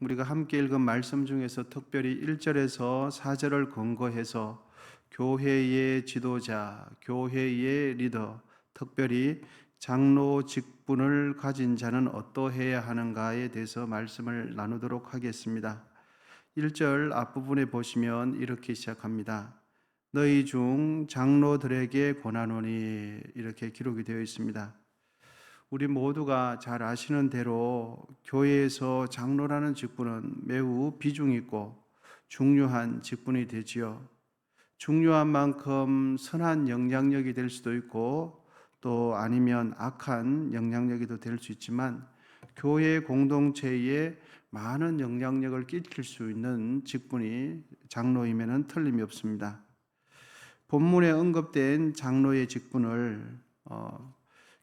우리가 함께 읽은 말씀 중에서 특별히 1절에서 4절을 근거해서 교회의 지도자, 교회의 리더, 특별히 장로 직분을 가진 자는 어떠해야 하는가에 대해서 말씀을 나누도록 하겠습니다. 1절 앞부분에 보시면 이렇게 시작합니다. 너희 중 장로들에게 권하노니, 이렇게 기록이 되어 있습니다. 우리 모두가 잘 아시는 대로 교회에서 장로라는 직분은 매우 비중 있고 중요한 직분이 되지요. 중요한 만큼 선한 영향력이 될 수도 있고 또 아니면 악한 영향력이 될 수 있지만 교회 공동체에 많은 영향력을 끼칠 수 있는 직분이 장로임에는 틀림이 없습니다. 본문에 언급된 장로의 직분을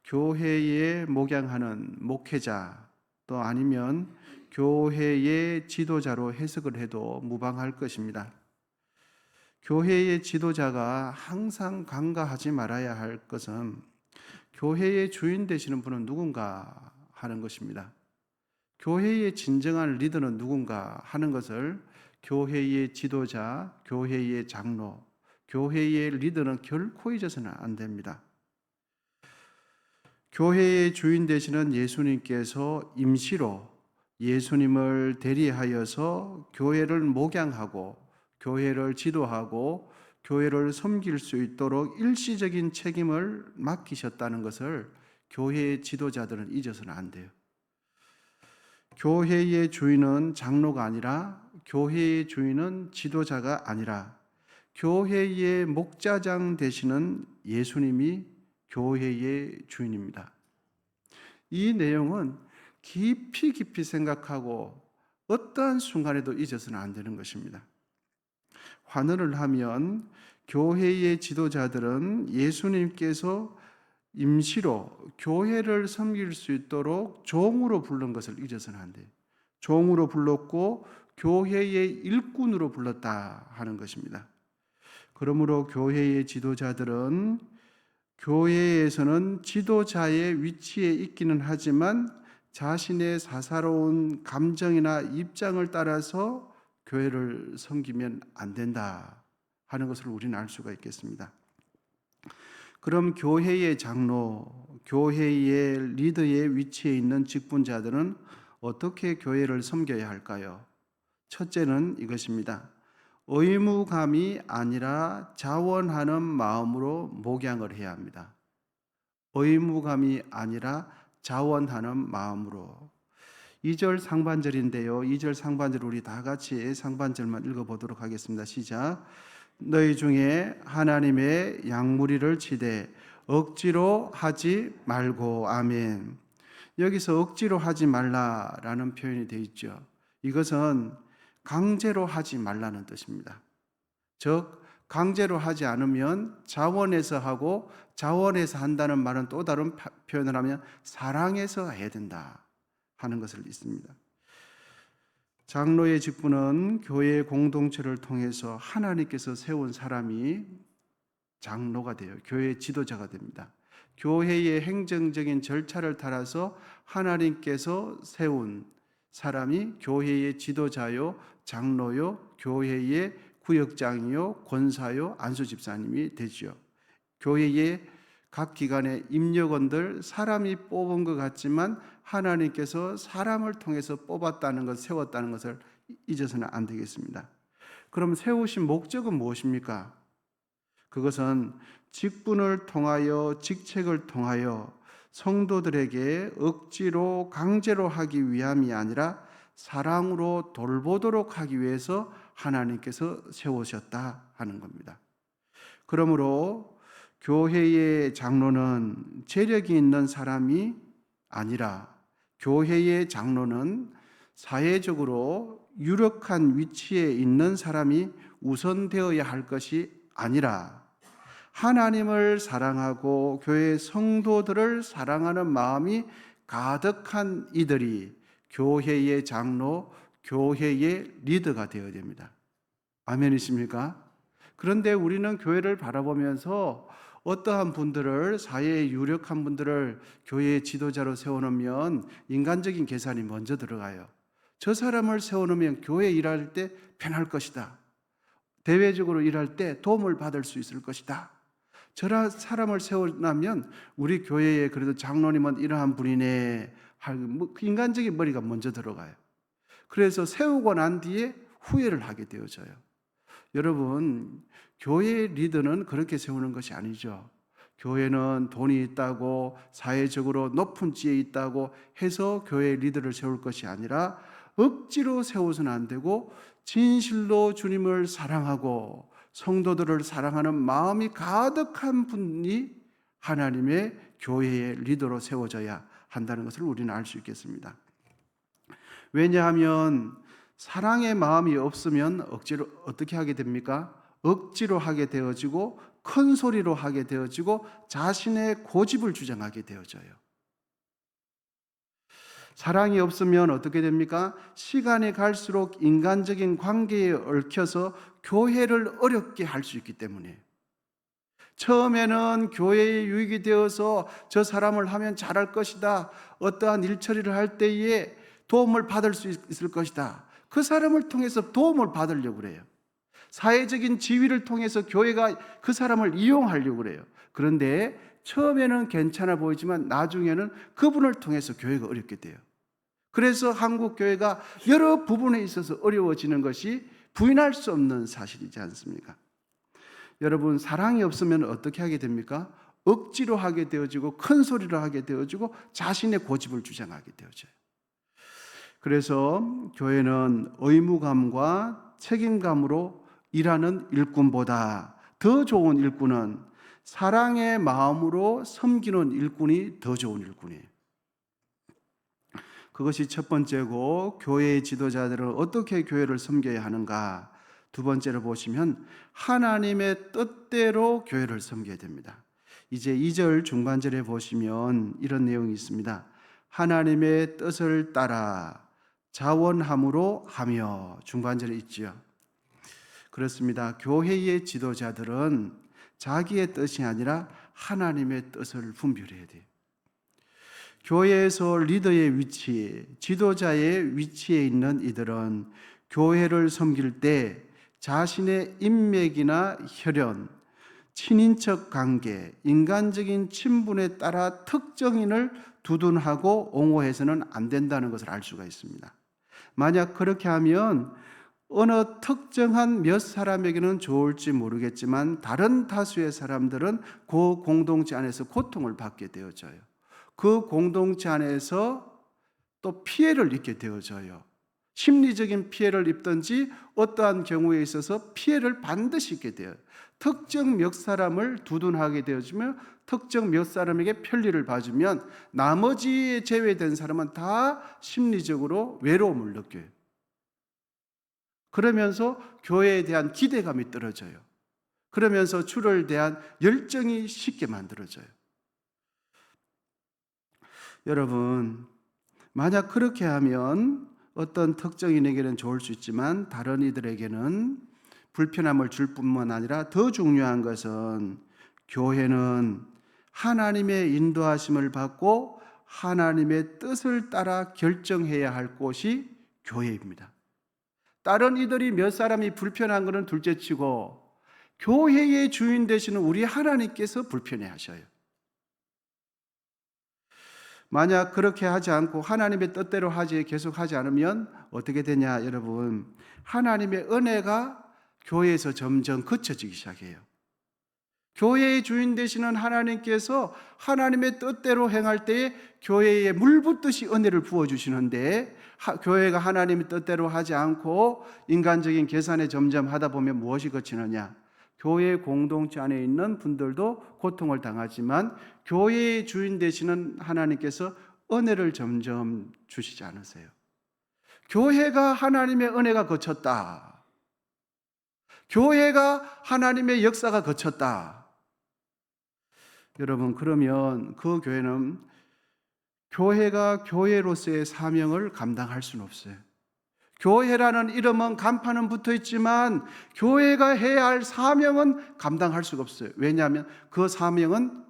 교회에 목양하는 목회자 또 아니면 교회의 지도자로 해석을 해도 무방할 것입니다. 교회의 지도자가 항상 간과하지 말아야 할 것은 교회의 주인 되시는 분은 누군가 하는 것입니다. 교회의 진정한 리더는 누군가 하는 것을 교회의 지도자, 교회의 장로, 교회의 리더는 결코 잊어서는 안 됩니다. 교회의 주인 되시는 예수님께서 임시로 예수님을 대리하여서 교회를 목양하고 교회를 지도하고 교회를 섬길 수 있도록 일시적인 책임을 맡기셨다는 것을 교회의 지도자들은 잊어서는 안 돼요. 교회의 주인은 장로가 아니라 교회의 주인은 지도자가 아니라 교회의 목자장 되시는 예수님이 교회의 주인입니다. 이 내용은 깊이 생각하고 어떠한 순간에도 잊어서는 안 되는 것입니다. 환원을 하면 교회의 지도자들은 예수님께서 임시로 교회를 섬길 수 있도록 종으로 부른 것을 잊어서는 안 돼요. 종으로 불렀고 교회의 일꾼으로 불렀다 하는 것입니다. 그러므로 교회의 지도자들은 교회에서는 지도자의 위치에 있기는 하지만 자신의 사사로운 감정이나 입장을 따라서 교회를 섬기면 안 된다 하는 것을 우리는 알 수가 있겠습니다. 그럼 교회의 장로, 교회의 리더의 위치에 있는 직분자들은 어떻게 교회를 섬겨야 할까요? 첫째는 이것입니다. 의무감이 아니라 자원하는 마음으로 목양을 해야 합니다. 의무감이 아니라 자원하는 마음으로. 2절 상반절인데요. 2절 상반절 우리 다 같이 상반절만 읽어보도록 하겠습니다. 시작. 너희 중에 하나님의 양무리를 치되 억지로 하지 말고. 아멘. 여기서 억지로 하지 말라라는 표현이 되어 있죠. 이것은 강제로 하지 말라는 뜻입니다. 즉 강제로 하지 않으면 자원해서 하고, 자원해서 한다는 말은 또 다른 표현을 하면 사랑해서 해야 된다 하는 것을 있습니다. 장로의 직분은 교회 공동체를 통해서 하나님께서 세운 사람이 장로가 돼요. 교회의 지도자가 됩니다. 교회의 행정적인 절차를 따라서 하나님께서 세운 사람이 교회의 지도자요, 장로요, 교회의 구역장이요, 권사요, 안수집사님이 되죠. 교회의 각 기관의 임력원들, 사람이 뽑은 것 같지만 하나님께서 사람을 통해서 뽑았다는 것, 세웠다는 것을 잊어서는 안 되겠습니다. 그럼 세우신 목적은 무엇입니까? 그것은 직분을 통하여, 직책을 통하여 성도들에게 억지로 강제로 하기 위함이 아니라 사랑으로 돌보도록 하기 위해서 하나님께서 세우셨다 하는 겁니다. 그러므로 교회의 장로는 재력이 있는 사람이 아니라 교회의 장로는 사회적으로 유력한 위치에 있는 사람이 우선되어야 할 것이 아니라 하나님을 사랑하고 교회 성도들을 사랑하는 마음이 가득한 이들이 교회의 장로, 교회의 리더가 되어야 됩니다. 아멘이십니까? 그런데 우리는 교회를 바라보면서 어떠한 분들을, 사회의 유력한 분들을 교회의 지도자로 세워놓으면 인간적인 계산이 먼저 들어가요. 저 사람을 세워놓으면 교회 일할 때 편할 것이다. 대외적으로 일할 때 도움을 받을 수 있을 것이다. 저 사람을 세워놓으면 우리 교회에 그래도 장로님은 이러한 분이네 할 인간적인 머리가 먼저 들어가요. 그래서 세우고 난 뒤에 후회를 하게 되어져요. 여러분, 교회의 리더는 그렇게 세우는 것이 아니죠. 교회는 돈이 있다고 사회적으로 높은 지에 있다고 해서 교회의 리더를 세울 것이 아니라 억지로 세워서는 안 되고 진실로 주님을 사랑하고 성도들을 사랑하는 마음이 가득한 분이 하나님의 교회의 리더로 세워져야 한다는 것을 우리는 알 수 있겠습니다. 왜냐하면 사랑의 마음이 없으면 억지로 어떻게 하게 됩니까? 억지로 하게 되어지고 큰 소리로 하게 되어지고 자신의 고집을 주장하게 되어져요. 사랑이 없으면 어떻게 됩니까? 시간이 갈수록 인간적인 관계에 얽혀서 교회를 어렵게 할 수 있기 때문에 처음에는 교회에 유익이 되어서 저 사람을 하면 잘할 것이다. 어떠한 일 처리를 할 때에 도움을 받을 수 있을 것이다. 그 사람을 통해서 도움을 받으려고 그래요. 사회적인 지위를 통해서 교회가 그 사람을 이용하려고 그래요. 그런데 처음에는 괜찮아 보이지만 나중에는 그분을 통해서 교회가 어렵게 돼요. 그래서 한국 교회가 여러 부분에 있어서 어려워지는 것이 부인할 수 없는 사실이지 않습니까? 여러분, 사랑이 없으면 어떻게 하게 됩니까? 억지로 하게 되어지고 큰 소리로 하게 되어지고 자신의 고집을 주장하게 되어져요. 그래서 교회는 의무감과 책임감으로 일하는 일꾼보다 더 좋은 일꾼은 사랑의 마음으로 섬기는 일꾼이 더 좋은 일꾼이에요. 그것이 첫 번째고, 교회의 지도자들은 어떻게 교회를 섬겨야 하는가? 두 번째로 보시면 하나님의 뜻대로 교회를 섬겨야 됩니다. 이제 2절 중반절에 보시면 이런 내용이 있습니다. 하나님의 뜻을 따라 자원함으로 하며, 중반절에 있지요. 그렇습니다. 교회의 지도자들은 자기의 뜻이 아니라 하나님의 뜻을 분별해야 돼요. 교회에서 리더의 위치, 지도자의 위치에 있는 이들은 교회를 섬길 때 자신의 인맥이나 혈연, 친인척 관계, 인간적인 친분에 따라 특정인을 두둔하고 옹호해서는 안 된다는 것을 알 수가 있습니다. 만약 그렇게 하면 어느 특정한 몇 사람에게는 좋을지 모르겠지만 다른 다수의 사람들은 그 공동체 안에서 고통을 받게 되어져요. 그 공동체 안에서 또 피해를 입게 되어져요. 심리적인 피해를 입든지 어떠한 경우에 있어서 피해를 반드시 입게 돼요. 특정 몇 사람을 두둔하게 되어지며 특정 몇 사람에게 편리를 봐주면 나머지 제외된 사람은 다 심리적으로 외로움을 느껴요. 그러면서 교회에 대한 기대감이 떨어져요. 그러면서 주를 대한 열정이 쉽게 만들어져요. 여러분, 만약 그렇게 하면 어떤 특정인에게는 좋을 수 있지만 다른 이들에게는 불편함을 줄 뿐만 아니라 더 중요한 것은 교회는 하나님의 인도하심을 받고 하나님의 뜻을 따라 결정해야 할 곳이 교회입니다. 다른 이들이 몇 사람이 불편한 것은 둘째치고 교회의 주인 되시는 우리 하나님께서 불편해 하셔요. 만약 그렇게 하지 않고 하나님의 뜻대로 계속 하지 않으면 어떻게 되냐, 여러분. 하나님의 은혜가 교회에서 점점 그쳐지기 시작해요. 교회의 주인 되시는 하나님께서 하나님의 뜻대로 행할 때에 교회에 물붓듯이 은혜를 부어주시는데, 교회가 하나님의 뜻대로 하지 않고 인간적인 계산에 점점 하다 보면 무엇이 그치느냐? 교회 공동체 안에 있는 분들도 고통을 당하지만 교회의 주인 되시는 하나님께서 은혜를 점점 주시지 않으세요. 교회가 하나님의 은혜가 거쳤다. 교회가 하나님의 역사가 거쳤다. 여러분, 그러면 그 교회는 교회가 교회로서의 사명을 감당할 수는 없어요. 교회라는 이름은 간판은 붙어 있지만 교회가 해야 할 사명은 감당할 수가 없어요. 왜냐하면 그 사명은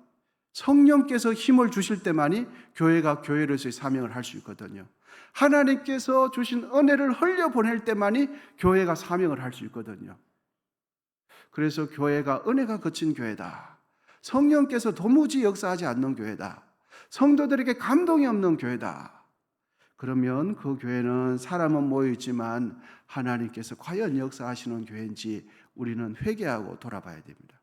성령께서 힘을 주실 때만이 교회가 교회로서의 사명을 할 수 있거든요. 하나님께서 주신 은혜를 흘려보낼 때만이 교회가 사명을 할 수 있거든요. 그래서 교회가 은혜가 그친 교회다. 성령께서 도무지 역사하지 않는 교회다. 성도들에게 감동이 없는 교회다. 그러면 그 교회는 사람은 모여있지만 하나님께서 과연 역사하시는 교회인지 우리는 회개하고 돌아봐야 됩니다.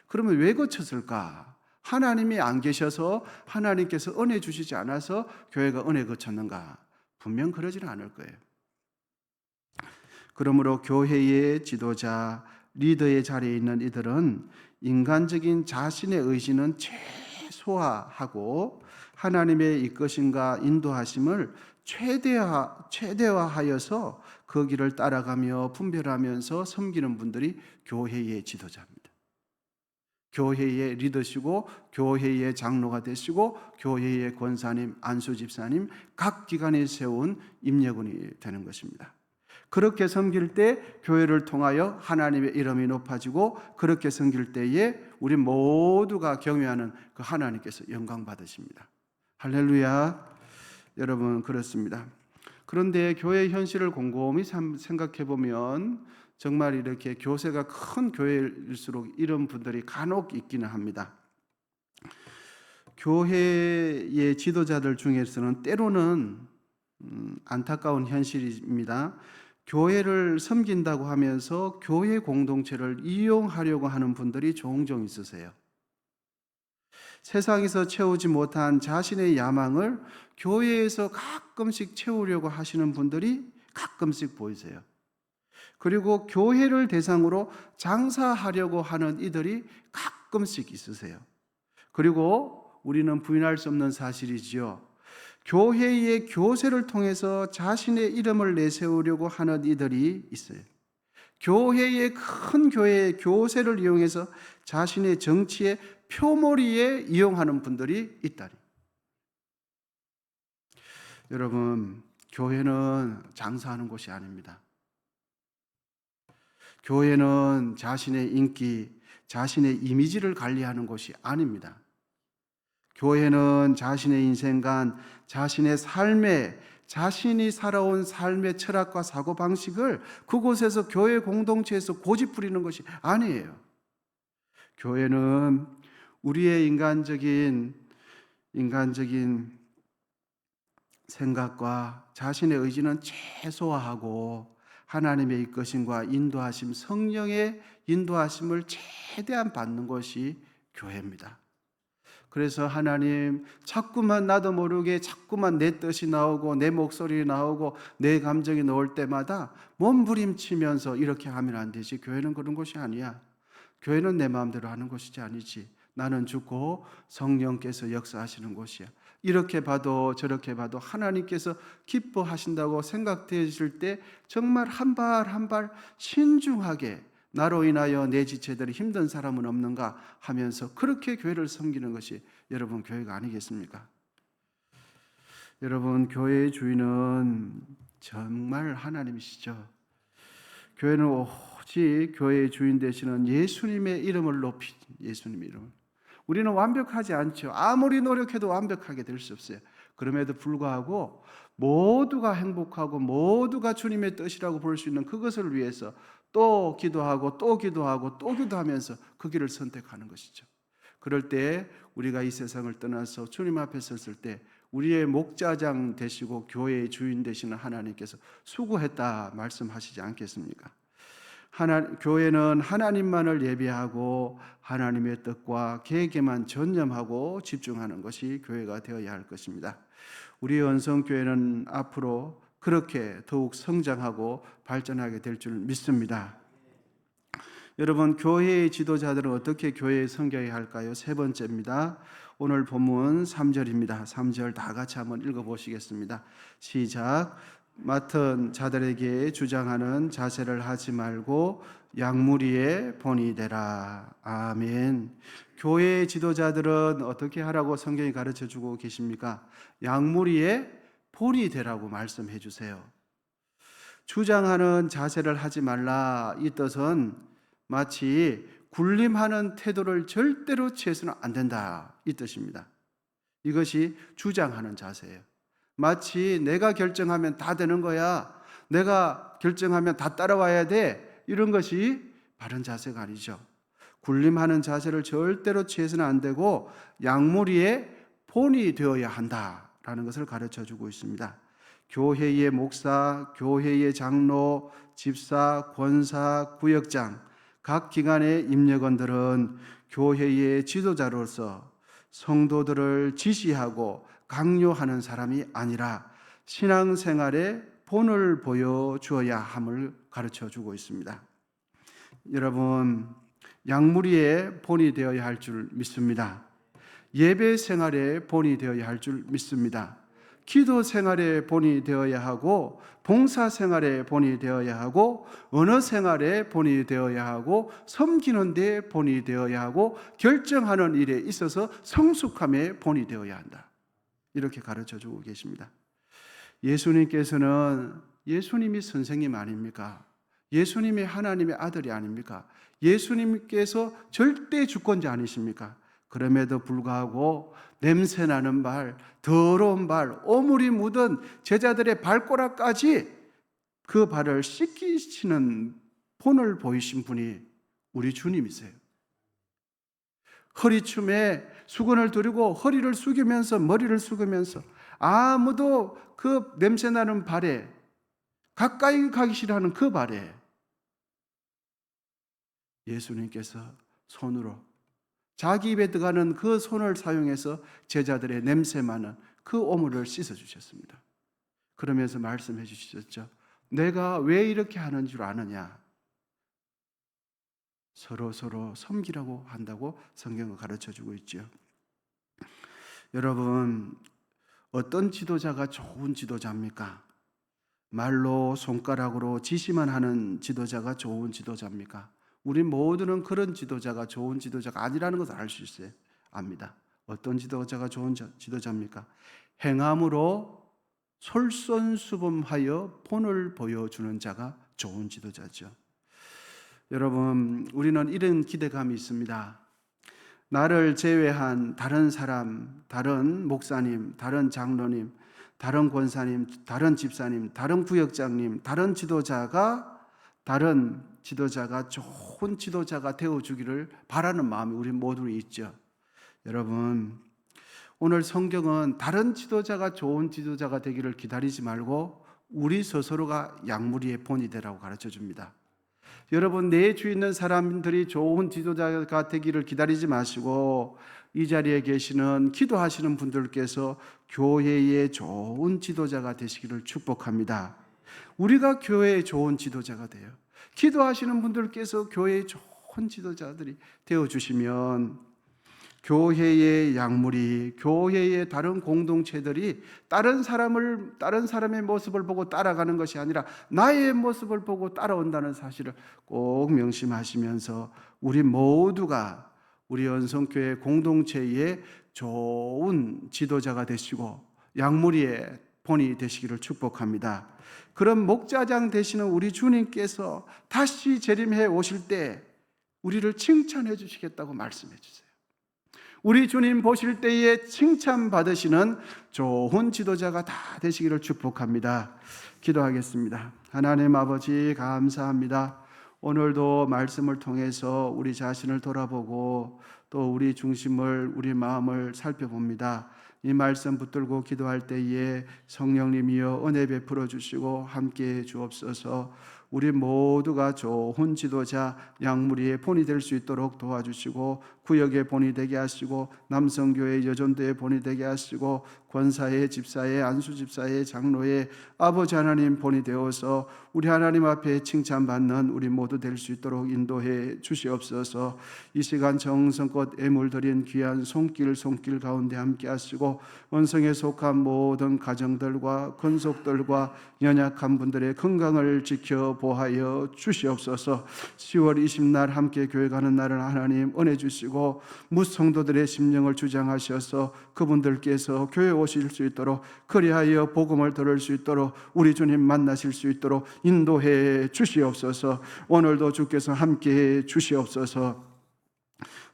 그러면 왜 거쳤을까? 하나님이 안 계셔서, 하나님께서 은혜 주시지 않아서 교회가 은혜 거쳤는가? 분명 그러지는 않을 거예요. 그러므로 교회의 지도자, 리더의 자리에 있는 이들은 인간적인 자신의 의지는 최소화하고 하나님의 이끄심과 인도하심을 최대화하여서 그 길을 따라가며 분별하면서 섬기는 분들이 교회의 지도자입니다. 교회의 리더시고 교회의 장로가 되시고 교회의 권사님, 안수집사님, 각 기관에 세운 임예군이 되는 것입니다. 그렇게 섬길 때 교회를 통하여 하나님의 이름이 높아지고, 그렇게 섬길 때에 우리 모두가 경외하는 그 하나님께서 영광 받으십니다. 할렐루야. 여러분, 그렇습니다. 그런데 교회의 현실을 곰곰이 생각해 보면 정말 이렇게 교세가 큰 교회일수록 이런 분들이 간혹 있기는 합니다. 교회의 지도자들 중에서는 때로는 안타까운 현실입니다. 교회를 섬긴다고 하면서 교회 공동체를 이용하려고 하는 분들이 종종 있으세요. 세상에서 채우지 못한 자신의 야망을 교회에서 가끔씩 채우려고 하시는 분들이 가끔씩 보이세요. 그리고 교회를 대상으로 장사하려고 하는 이들이 가끔씩 있으세요. 그리고 우리는 부인할 수 없는 사실이지요. 교회의 교세를 통해서 자신의 이름을 내세우려고 하는 이들이 있어요. 교회의 큰 교회의 교세를 이용해서 자신의 정치의 표몰이에 이용하는 분들이 있다니. 여러분, 교회는 장사하는 곳이 아닙니다. 교회는 자신의 인기, 자신의 이미지를 관리하는 곳이 아닙니다. 교회는 자신의 인생관, 자신의 삶에, 자신이 살아온 삶의 철학과 사고방식을 그곳에서 교회 공동체에서 고집 부리는 것이 아니에요. 교회는 우리의 인간적인 생각과 자신의 의지는 최소화하고 하나님의 이끄심과 인도하심, 성령의 인도하심을 최대한 받는 것이 교회입니다. 그래서 하나님, 자꾸만 나도 모르게 자꾸만 내 뜻이 나오고 내 목소리 나오고 내 감정이 나올 때마다 몸부림치면서 이렇게 하면 안 되지. 교회는 그런 것이 아니야. 교회는 내 마음대로 하는 것이지 아니지. 나는 죽고 성령께서 역사하시는 곳이야. 이렇게 봐도 저렇게 봐도 하나님께서 기뻐하신다고 생각되실 때 정말 한 발 한 발 신중하게 나로 인하여 내 지체들이 힘든 사람은 없는가 하면서 그렇게 교회를 섬기는 것이 여러분 교회가 아니겠습니까? 여러분, 교회의 주인은 정말 하나님이시죠. 교회는 오직 교회의 주인 되시는 예수님의 이름을 높이, 예수님의 이름을. 우리는 완벽하지 않죠. 아무리 노력해도 완벽하게 될 수 없어요. 그럼에도 불구하고 모두가 행복하고 모두가 주님의 뜻이라고 볼 수 있는 그것을 위해서 또 기도하고 또 기도하고 또 기도하면서 그 길을 선택하는 것이죠. 그럴 때 우리가 이 세상을 떠나서 주님 앞에 섰을 때 우리의 목자장 되시고 교회의 주인 되시는 하나님께서 수고했다 말씀하시지 않겠습니까? 교회는 하나님만을 예배하고 하나님의 뜻과 계획에만 전념하고 집중하는 것이 교회가 되어야 할 것입니다. 우리 언성교회는 앞으로 그렇게 더욱 성장하고 발전하게 될 줄 믿습니다. 여러분, 교회의 지도자들은 어떻게 교회에 섬겨야 할까요? 세 번째입니다. 오늘 본문 3절입니다. 3절 다 같이 한번 읽어보시겠습니다. 시작. 맡은 자들에게 주장하는 자세를 하지 말고 양무리의 본이 되라. 아멘. 교회의 지도자들은 어떻게 하라고 성경이 가르쳐주고 계십니까? 양무리의 본이 되라고 말씀해 주세요. 주장하는 자세를 하지 말라. 이 뜻은 마치 군림하는 태도를 절대로 취해서는 안 된다, 이 뜻입니다. 이것이 주장하는 자세예요. 마치 내가 결정하면 다 되는 거야, 내가 결정하면 다 따라와야 돼, 이런 것이 바른 자세가 아니죠. 군림하는 자세를 절대로 취해서는 안 되고 양무리의 본이 되어야 한다라는 것을 가르쳐주고 있습니다. 교회의 목사, 교회의 장로, 집사, 권사, 구역장, 각 기관의 임역원들은 교회의 지도자로서 성도들을 지시하고 강요하는 사람이 아니라 신앙생활의 본을 보여주어야 함을 가르쳐주고 있습니다. 여러분, 양무리의 본이 되어야 할 줄 믿습니다. 예배 생활의 본이 되어야 할 줄 믿습니다. 기도 생활의 본이 되어야 하고, 봉사 생활의 본이 되어야 하고, 언어 생활의 본이 되어야 하고, 섬기는 데 본이 되어야 하고, 결정하는 일에 있어서 성숙함의 본이 되어야 한다, 이렇게 가르쳐주고 계십니다. 예수님께서는 예수님이 선생님 아닙니까? 예수님이 하나님의 아들이 아닙니까? 예수님께서 절대 주권자 아니십니까? 그럼에도 불구하고 냄새나는 발, 더러운 발, 오물이 묻은 제자들의 발가락까지 그 발을 씻기시는 본을 보이신 분이 우리 주님이세요. 허리춤에 수건을 두르고 허리를 숙이면서, 머리를 숙이면서 아무도 그 냄새나는 발에 가까이 가기 싫어하는 그 발에 예수님께서 손으로 자기 입에 들어가는 그 손을 사용해서 제자들의 냄새 많은 그 오물을 씻어주셨습니다. 그러면서 말씀해 주셨죠. 내가 왜 이렇게 하는 줄 아느냐? 서로 섬기라고 한다고 성경은 가르쳐주고 있죠. 여러분, 어떤 지도자가 좋은 지도자입니까? 말로 손가락으로 지시만 하는 지도자가 좋은 지도자입니까? 우리 모두는 그런 지도자가 좋은 지도자가 아니라는 것을 알 수 있어요. 압니다. 어떤 지도자가 좋은 지도자입니까? 행함으로 솔선수범하여 본을 보여주는 자가 좋은 지도자죠. 여러분, 우리는 이런 기대감이 있습니다. 나를 제외한 다른 사람, 다른 목사님, 다른 장로님, 다른 권사님, 다른 집사님, 다른 구역장님, 다른 지도자가 좋은 지도자가 되어주기를 바라는 마음이 우리 모두 있죠. 여러분, 오늘 성경은 다른 지도자가 좋은 지도자가 되기를 기다리지 말고 우리 스스로가 양무리의 본이 되라고 가르쳐 줍니다. 여러분, 내 주위에 있는 사람들이 좋은 지도자가 되기를 기다리지 마시고 이 자리에 계시는 기도하시는 분들께서 교회의 좋은 지도자가 되시기를 축복합니다. 우리가 교회의 좋은 지도자가 돼요. 기도하시는 분들께서 교회의 좋은 지도자들이 되어주시면 교회의 양무리, 교회의 다른 공동체들이 다른 사람의 모습을 보고 따라가는 것이 아니라 나의 모습을 보고 따라온다는 사실을 꼭 명심하시면서 우리 모두가 우리 연성교회 공동체의 좋은 지도자가 되시고 양무리의 본이 되시기를 축복합니다. 그런 목자장 되시는 우리 주님께서 다시 재림해 오실 때 우리를 칭찬해 주시겠다고 말씀해 주세요. 우리 주님 보실 때에 칭찬받으시는 좋은 지도자가 다 되시기를 축복합니다. 기도하겠습니다. 하나님 아버지, 감사합니다. 오늘도 말씀을 통해서 우리 자신을 돌아보고 또 우리 중심을, 우리 마음을 살펴봅니다. 이 말씀 붙들고 기도할 때에 성령님이여 은혜 베풀어 주시고 함께해 주옵소서. 우리 모두가 좋은 지도자 양무리의 본이 될 수 있도록 도와주시고 구역의 본이 되게 하시고 남성교회 여전도의 본이 되게 하시고 권사의, 집사의, 안수집사의, 장로의 아버지 하나님 본이 되어서 우리 하나님 앞에 칭찬받는 우리 모두 될 수 있도록 인도해 주시옵소서. 이 시간 정성껏 애물 드린 귀한 손길 가운데 함께 하시고 원성에 속한 모든 가정들과 건속들과 연약한 분들의 건강을 지켜 보하여 주시옵소서. 10월 20날 함께 교회 가는 날을 하나님 은혜 주시고 무성도들의 심령을 주장하셔서 그분들께서 교회 오실 수 있도록, 그리하여 복음을 들을 수 있도록, 우리 주님 만나실 수 있도록 인도해 주시옵소서. 오늘도 주께서 함께해 주시옵소서.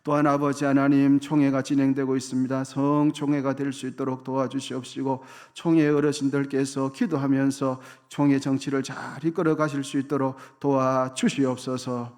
또한 아버지 하나님, 총회가 진행되고 있습니다. 성총회가 될 수 있도록 도와주시옵시고, 총회 어르신들께서 기도하면서 총회 정치를 잘 이끌어 가실 수 있도록 도와주시옵소서.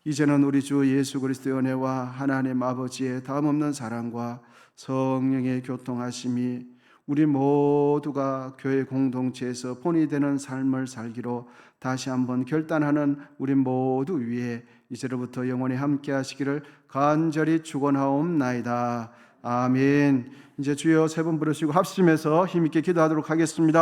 이제는 우리 주 예수 그리스도의 은혜와 하나님 아버지의 다음없는 사랑과 성령의 교통하심이 우리 모두가 교회 공동체에서 본이 되는 삶을 살기로 다시 한번 결단하는 우리 모두 위에 이제로부터 영원히 함께 하시기를 간절히 축원하옵나이다. 아멘. 이제 주여 세 번 부르시고 합심해서 힘있게 기도하도록 하겠습니다.